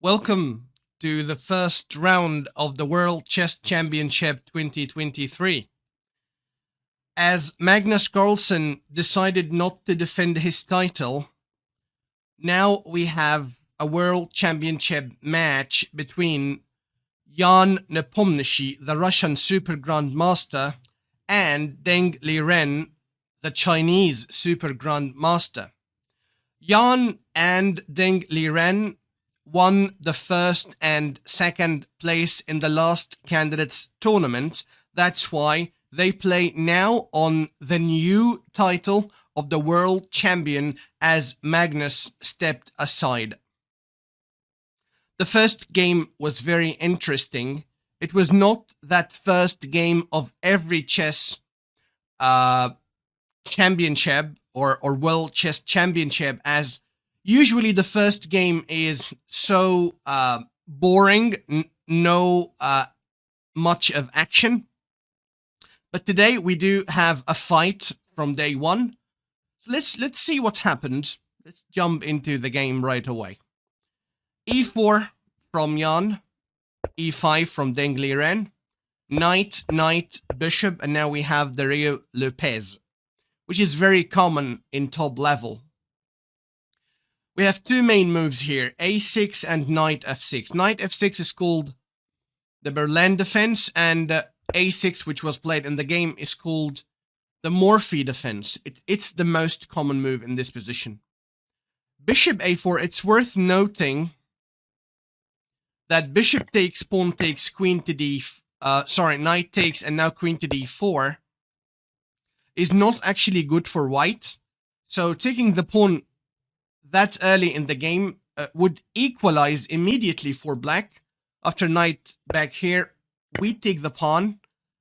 Welcome to the first round of the World Chess Championship 2023. As Magnus Carlsen decided not to defend his title, now we have a World Championship match between Jan Nepomniachtchi, the Russian Super Grandmaster, and Deng Liren, the Chinese Super Grandmaster. Jan and Deng Liren won the first and second place in the last candidates tournament. That's why they play now on the new title of the world champion as Magnus stepped aside. The first game was very interesting. It was not that first game of every chess championship or world chess championship, as usually the first game is so boring, no much of action. But today we do have a fight from day one. So let's see what happened. Let's jump into the game right away. E4 from Jan, E5 from Deng Liren, knight, knight, bishop, and now we have the Rio Lopez, which is very common in top level. We have two main moves here, a6 and knight f6. Knight f6 is called the Berlin defense, and a6, which was played in the game, is called the Morphy defense. It's the most common move in this position. Bishop a4, it's worth noting that bishop takes, pawn takes, queen to d, knight takes, and now queen to d4 is not actually good for white. So taking the pawn that early in the game would equalize immediately for black. After knight back here, we take the pawn,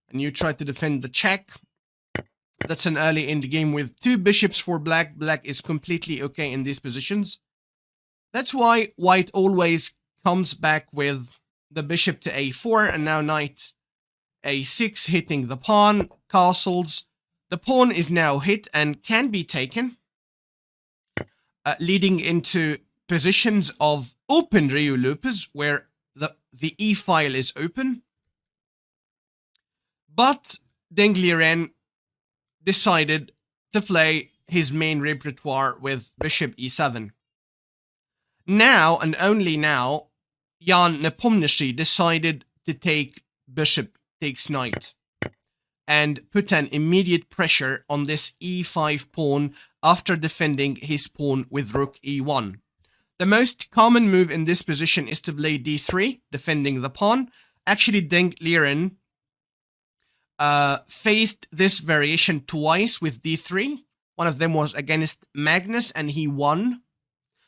and you try to defend the check. That's an early in the game with two bishops for black. Black is completely okay in these positions. That's why white always comes back with the bishop to a4, and now knight a6 hitting the pawn, castles. The pawn is now hit and can be taken, leading into positions of open Rio Lopez, where the E file is open. But Deng Liren decided to play his main repertoire with bishop e7. Now, and only now, Jan Nepomniachtchi decided to take bishop takes knight and put an immediate pressure on this e5 pawn after defending his pawn with rook e1. The most common move in this position is to play d3, defending the pawn. Actually, Deng Liren faced this variation twice with d3. One of them was against Magnus, and he won.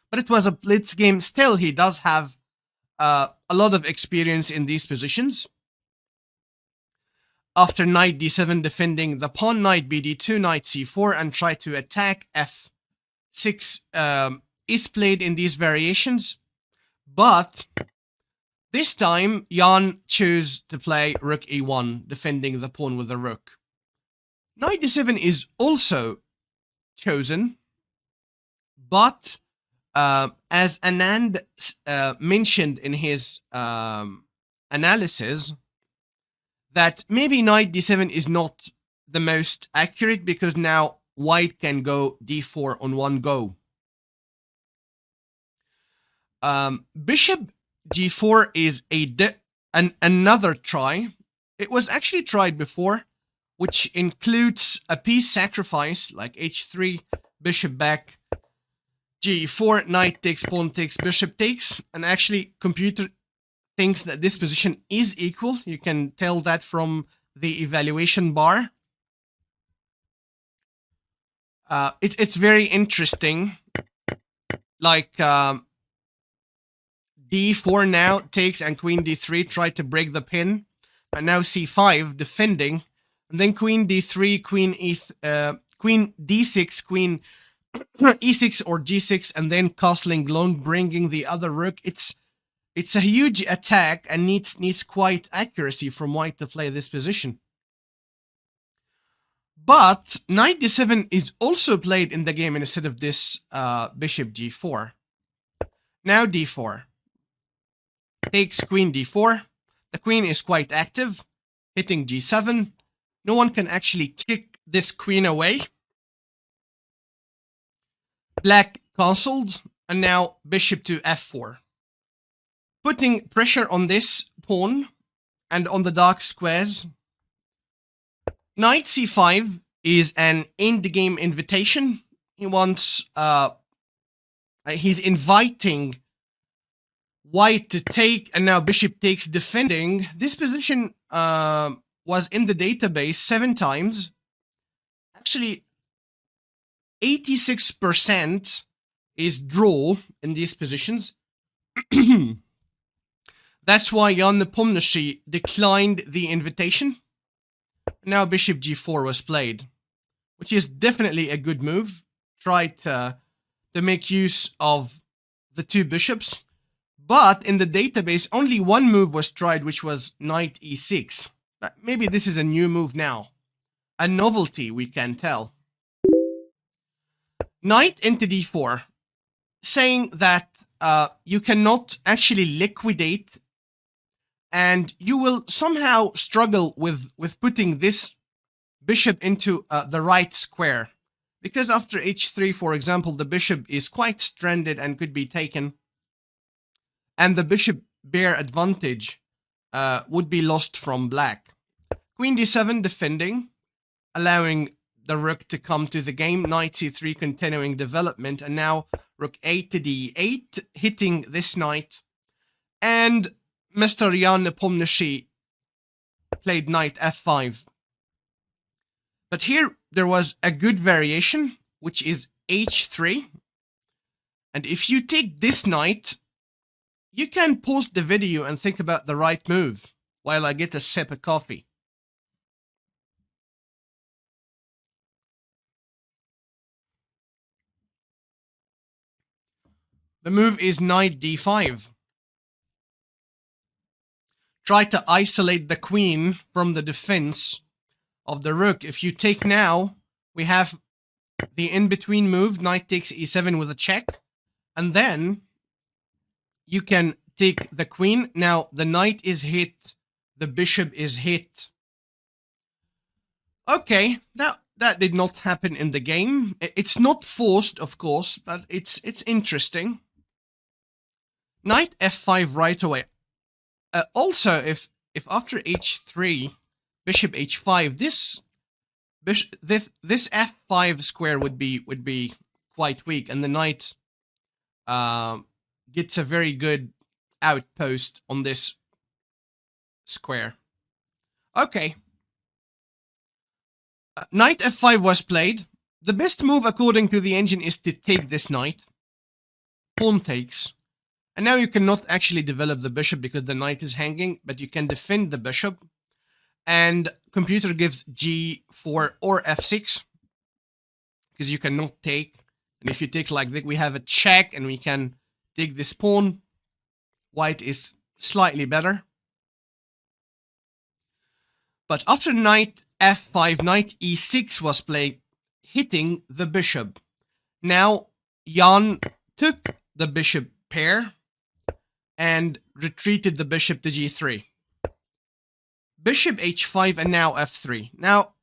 But it was a blitz game. Still, he does have a lot of experience in these positions. After knight d7, defending the pawn, knight bd2, knight c4, and try to attack f6 is played in these variations. But this time, Jan chose to play rook e1, defending the pawn with the rook. Knight d7 is also chosen, but as Anand mentioned in his analysis, that maybe knight d7 is not the most accurate because now white can go d4 on one go. Bishop g4 is another try. It was actually tried before, which includes a piece sacrifice like h3, bishop back, g4, knight takes, pawn takes, bishop takes, and actually computer thinks that this position is equal. You can tell that from the evaluation bar. It's very interesting. Like d4 now takes, and queen d3 try to break the pin, and now c5 defending, and then queen d3, queen d6, queen e6 or g6, and then castling long, bringing the other rook. It's a huge attack and needs quite accuracy from white to play this position. But knight d7 is also played in the game instead of this bishop g4. Now d4. takes queen d4. The queen is quite active, hitting g7. No one can actually kick this queen away. Black castled, and now bishop to f4. Putting pressure on this pawn and on the dark squares. Knight c5 is an end-game invitation. He wants, he's inviting white to take, and now bishop takes defending. This position was in the database 7 times. Actually, 86% is draw in these positions. That's why Jan Nepomniachtchi declined the invitation. Now bishop g4 was played, which is definitely a good move. Tried to make use of the 2 bishops. But in the database, only one move was tried, which was knight e6. Maybe this is a new move now. A novelty, we can tell. Knight into d4, saying that you cannot actually liquidate, and you will somehow struggle with putting this bishop into the right square. Because after h3, for example, the bishop is quite stranded and could be taken. And the bishop bear advantage would be lost from black. Queen d7 defending, allowing the rook to come to the game. Knight c3 continuing development, and now rook a to d8, hitting this knight. And Mr. Jan Nepomniachtchi played knight f5. But here there was a good variation, which is h3. And if you take this knight, you can pause the video and think about the right move while I get a sip of coffee. The move is knight d5. Try to isolate the queen from the defense of the rook. If you take now, we have the in-between move, knight takes e7 with a check, and then you can take the queen. Now the knight is hit, the bishop is hit. Okay, now that did not happen in the game. It's not forced, of course, but it's interesting. Knight f5 right away. Also, if after h3, bishop h5, this f5 square would be quite weak, and the knight gets a very good outpost on this square. Okay. Knight f5 was played. The best move according to the engine is to take this knight. Pawn takes. And now you cannot actually develop the bishop because the knight is hanging, but you can defend the bishop. And computer gives g4 or f6 because you cannot take. And if you take like this, we have a check and we can take this pawn. White is slightly better. But after knight f5, knight e6 was played, hitting the bishop. Now Jan took the bishop pair and retreated the bishop to g3. Bishop h5 and now f3. Now,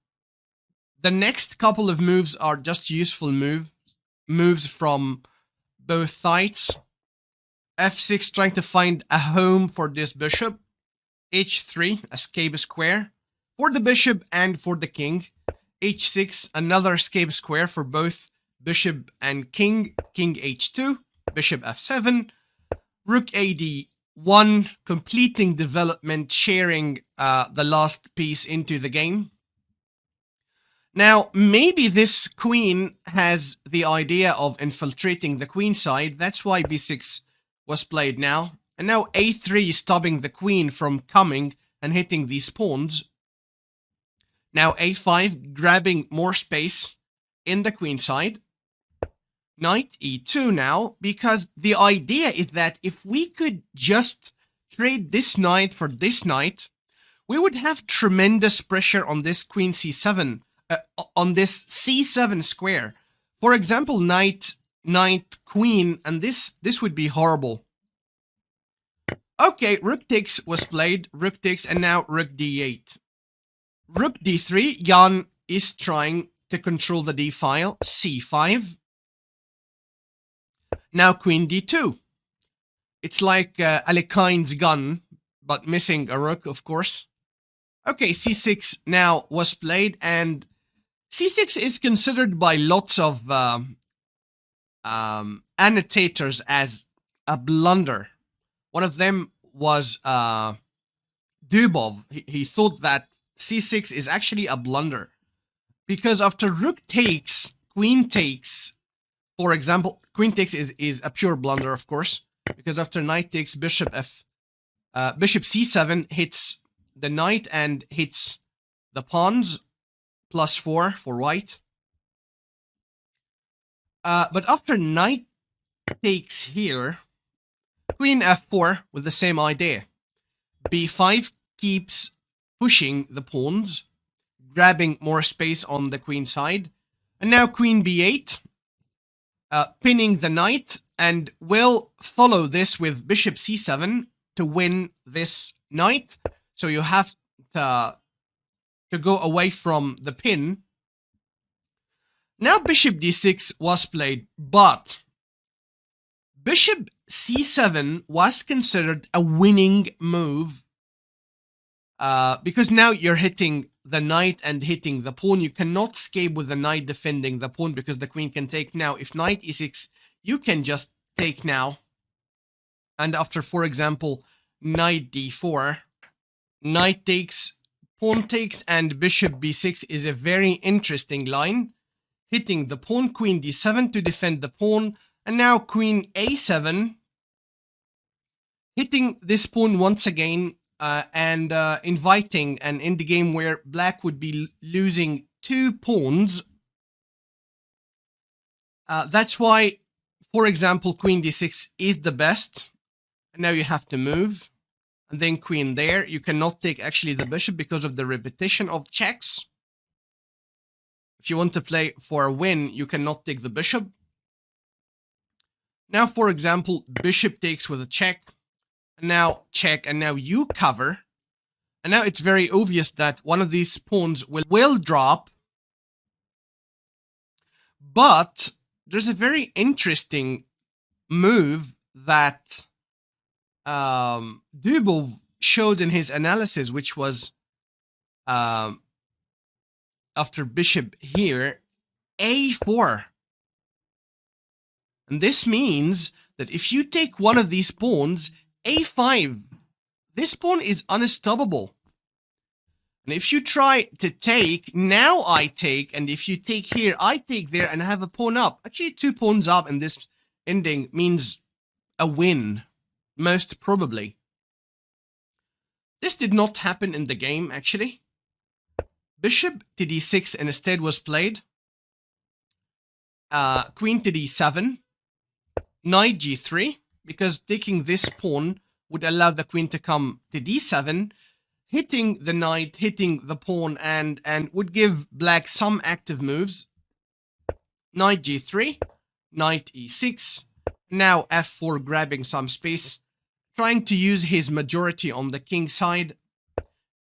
the next couple of moves are just useful moves from both sides. f6 trying to find a home for this bishop. h3, escape square for the bishop and for the king. h6, another escape square for both bishop and king. King h2, bishop f7. Rook ad1, completing development, sharing the last piece into the game. Now, maybe this queen has the idea of infiltrating the queen side. That's why b6 was played now. And now a3 is stopping the queen from coming and hitting these pawns. Now a5, grabbing more space in the queen side. Knight e2 now, because the idea is that if we could just trade this knight for this knight, we would have tremendous pressure on this queen c7, on this c7 square. For example, knight, queen, and this would be horrible. Okay, rook takes was played. Rook takes, and now rook d8. Rook d3. Jan is trying to control the d file. c5. Now queen d2. It's like Alekhine's gun, but missing a rook, of course. Okay, c6 now was played, and c6 is considered by lots of annotators as a blunder. One of them was Dubov. He thought that c6 is actually a blunder because after rook takes, queen takes, for example, queen takes is a pure blunder, of course, because after knight takes, bishop c7 hits the knight and hits the pawns, +4 for white. But after knight takes here, queen f4 with the same idea. b5 keeps pushing the pawns, grabbing more space on the queen side. And now queen b8, pinning the knight, and will follow this with bishop c7 to win this knight. So you have to go away from the pin. Now bishop d6 was played, but bishop c7 was considered a winning move because now you're hitting the knight and hitting the pawn. You cannot escape with the knight defending the pawn because the queen can take now. If knight e6, you can just take now. And after, for example, knight d4, knight takes, pawn takes, and bishop b6 is a very interesting line. Hitting the pawn, queen d7 to defend the pawn, and now queen a7, hitting this pawn once again, and inviting an endgame where black would be losing 2 pawns. That's why, for example, queen d6 is the best. And now you have to move. And then queen there. You cannot take actually the bishop because of the repetition of checks. If you want to play for a win, you cannot take the bishop. Now, for example, bishop takes with a check. And now check, and now you cover. And now it's very obvious that one of these pawns will drop. But there's a very interesting move that Dubov showed in his analysis, which was after bishop here, a4. And this means that if you take one of these pawns, a5, this pawn is unstoppable. And if you try to take, now I take, and if you take here, I take there and have a pawn up. Actually, 2 pawns up in this ending means a win, most probably. This did not happen in the game, actually. Bishop to d6 instead was played. Queen to d7. Knight g3, because taking this pawn would allow the queen to come to d7, hitting the knight, hitting the pawn, and would give black some active moves. Knight g3, knight e6, now f4, grabbing some space, trying to use his majority on the king side.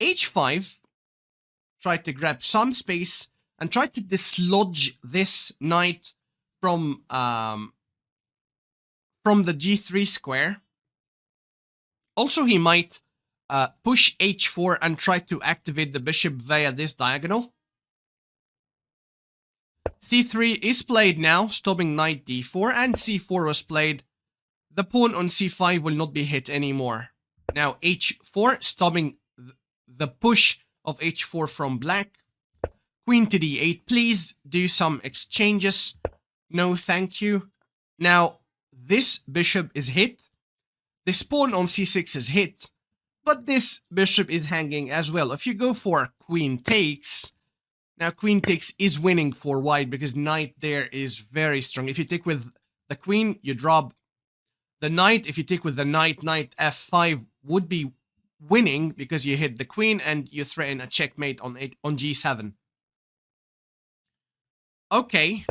h5, try to grab some space and try to dislodge this knight from the g3 square. Also, he might push h4 and try to activate the bishop via this diagonal. c3 is played now, stopping knight d4, and c4 was played. The pawn on c5 will not be hit anymore. Now h4, stopping the push of h4 from black. Queen to d8, please do some exchanges. No, thank you. Now, this bishop is hit. This pawn on c6 is hit. But this bishop is hanging as well. If you go for queen takes, now queen takes is winning for white because knight there is very strong. If you take with the queen, you drop the knight. If you take with the knight, knight f5 would be winning because you hit the queen and you threaten a checkmate on g7. Okay,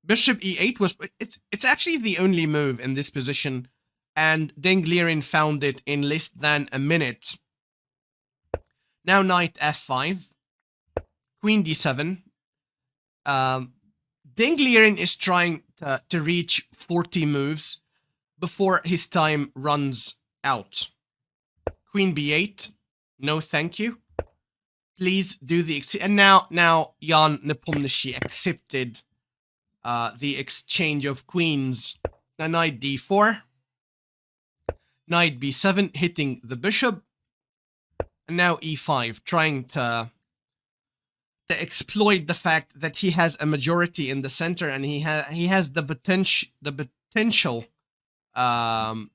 bishop e8 was... It's actually the only move in this position and Dinglirin found it in less than a minute. Now knight f5, queen d7. Dinglirin is trying to reach 40 moves before his time runs out. Queen b8, no thank you. Please do the and now Jan Nepomniachtchi accepted the exchange of queens. Now knight d4, knight b7, hitting the bishop, and now e5, trying to exploit the fact that he has a majority in the center, and he has the potential of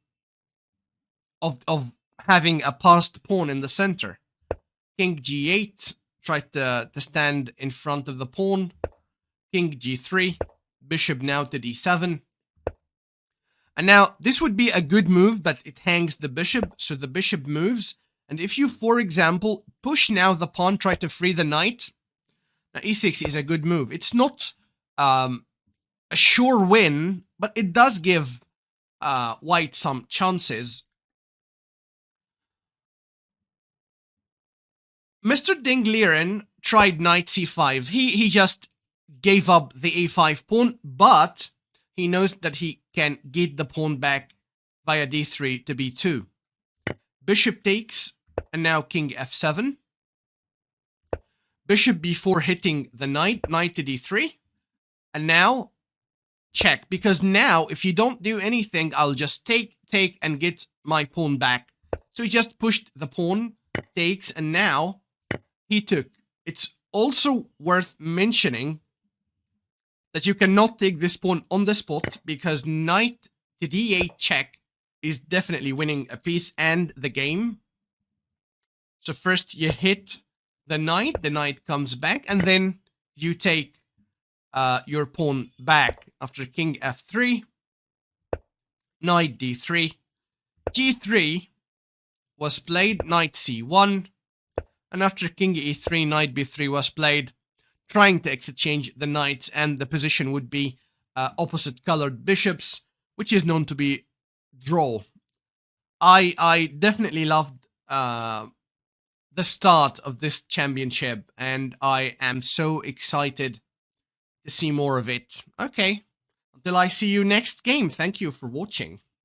having a passed pawn in the center. King g8, tried to stand in front of the pawn. King g3, bishop now to d7. And now this would be a good move, but it hangs the bishop, so the bishop moves. And if you, for example, push now the pawn, try to free the knight, now e6 is a good move. It's not a sure win, but it does give white some chances. Mr. Dinglirin tried knight c5. He just gave up the a5 pawn, but he knows that he can get the pawn back via d3 to b2. Bishop takes, and now king f7. Bishop b4 hitting the knight, knight to d3. And now check, because now if you don't do anything, I'll just take, and get my pawn back. So he just pushed the pawn, takes, and now he took. It's also worth mentioning that you cannot take this pawn on the spot, because knight to d8 check is definitely winning a piece and the game. So first you hit the knight comes back, and then you take your pawn back after king f3, knight d3, g3 was played, knight c1, and after king e3, knight b3 was played, trying to exchange the knights, and the position would be opposite colored bishops, which is known to be draw. I definitely loved the start of this championship, and I am so excited to see more of it. Okay, until I see you next game, thank you for watching.